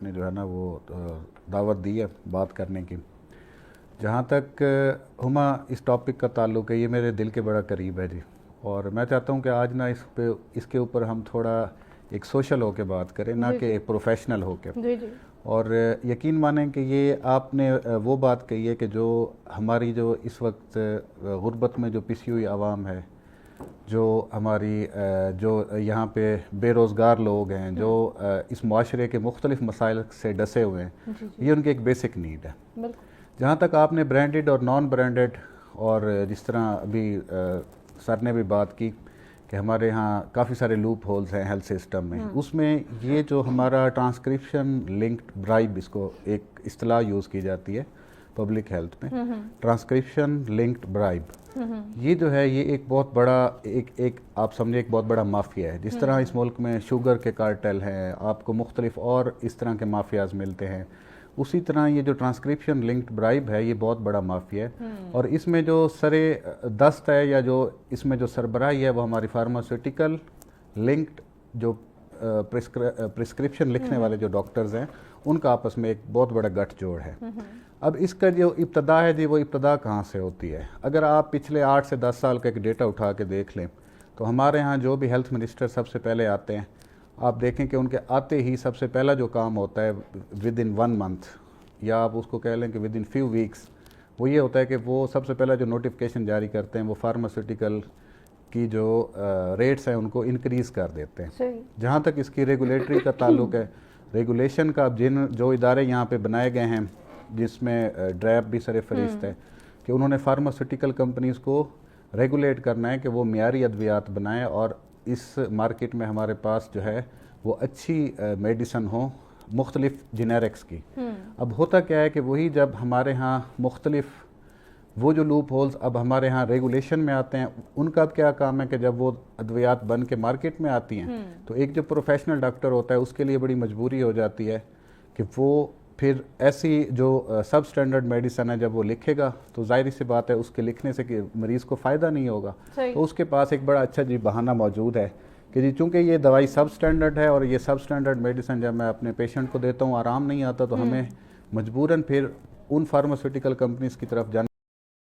نے جو ہے نا وہ دعوت دی ہے بات کرنے کی. جہاں تک ہما اس ٹاپک کا تعلق ہے یہ میرے دل کے بڑا قریب ہے جی, اور میں چاہتا ہوں کہ آج نا اس کے اوپر ہم تھوڑا ایک سوشل ہو کے بات کریں, نہ کہ ایک پروفیشنل ہو کے. اور یقین مانیں کہ یہ آپ نے وہ بات کہی ہے کہ جو ہماری جو اس وقت غربت میں جو پسی ہوئی عوام ہے, جو ہماری جو یہاں پہ بے روزگار لوگ ہیں, جو اس معاشرے کے مختلف مسائل سے ڈسے ہوئے ہیں, یہ ان کی ایک بیسک نیڈ ہے. جہاں تک آپ نے برانڈڈ اور نان برانڈڈ, اور جس طرح ابھی سر نے بھی بات کی کہ ہمارے ہاں کافی سارے لوپ ہولز ہیں ہیلتھ سسٹم میں, اس میں یہ جو ہمارا ٹرانسکرپشن لنکڈ برائب, اس کو ایک اصطلاح یوز کی جاتی ہے پبلک ہیلتھ میں, ٹرانسکرپشن لنکڈ برائب, یہ جو ہے یہ ایک بہت بڑا ایک آپ سمجھے ایک بہت بڑا مافیا ہے. جس طرح اس ملک میں شوگر کے کارٹل ہیں, آپ کو مختلف اور اس طرح کے مافیاز ملتے ہیں, اسی طرح یہ جو ٹرانسکرپشن لنکڈ برائب ہے یہ بہت بڑا مافیا ہے. اور اس میں جو سرے دست ہے یا جو اس میں جو سربراہی ہے وہ ہماری فارماسیوٹیکل لنکڈ جو پرسکرپشن لکھنے والے جو ڈاکٹرز ہیں, ان کا آپس میں ایک بہت بڑا گٹھ جوڑ ہے. اب اس کا جو ابتدا ہے جی, وہ ابتدا کہاں سے ہوتی ہے؟ اگر آپ پچھلے 8 سے 10 سال کا ایک ڈیٹا اٹھا کے دیکھ لیں تو ہمارے ہاں جو بھی ہیلتھ منسٹر سب سے پہلے آتے ہیں, آپ دیکھیں کہ ان کے آتے ہی سب سے پہلا جو کام ہوتا ہے ود ان 1 month, یا آپ اس کو کہہ لیں کہ ود ان فیو ویکس, وہ یہ ہوتا ہے کہ وہ سب سے پہلا جو نوٹیفکیشن جاری کرتے ہیں وہ فارماسیوٹیکل کی جو ریٹس ہیں ان کو انکریز کر دیتے ہیں. جہاں تک اس کی ریگولیٹری کا تعلق ہے, ریگولیشن کا جو ادارے یہاں پہ بنائے گئے ہیں, جس میں ڈریپ بھی سر فہرست ہے, کہ انہوں نے فارماسیوٹیکل کمپنیز کو ریگولیٹ کرنا ہے کہ وہ معیاری ادویات بنائیں اور اس مارکیٹ میں ہمارے پاس جو ہے وہ اچھی میڈیسن ہوں مختلف جنیرکس کی. اب ہوتا کیا ہے کہ وہی جب ہمارے ہاں مختلف وہ جو لوپ ہولز اب ہمارے ہاں ریگولیشن میں آتے ہیں, ان کا اب کیا کام ہے کہ جب وہ ادویات بن کے مارکیٹ میں آتی ہیں تو ایک جو پروفیشنل ڈاکٹر ہوتا ہے اس کے لیے بڑی مجبوری ہو جاتی ہے کہ وہ پھر ایسی جو سب سٹینڈرڈ میڈیسن ہے جب وہ لکھے گا تو ظاہری سی بات ہے اس کے لکھنے سے کہ مریض کو فائدہ نہیں ہوگا, تو اس کے پاس ایک بڑا اچھا جی بہانہ موجود ہے کہ جی چونکہ یہ دوائی سب سٹینڈرڈ ہے اور یہ سب سٹینڈرڈ میڈیسن جب میں اپنے پیشنٹ کو دیتا ہوں آرام نہیں آتا, تو ہمیں مجبوراً پھر ان فارماسیوٹیکل کمپنیز کی طرف جانا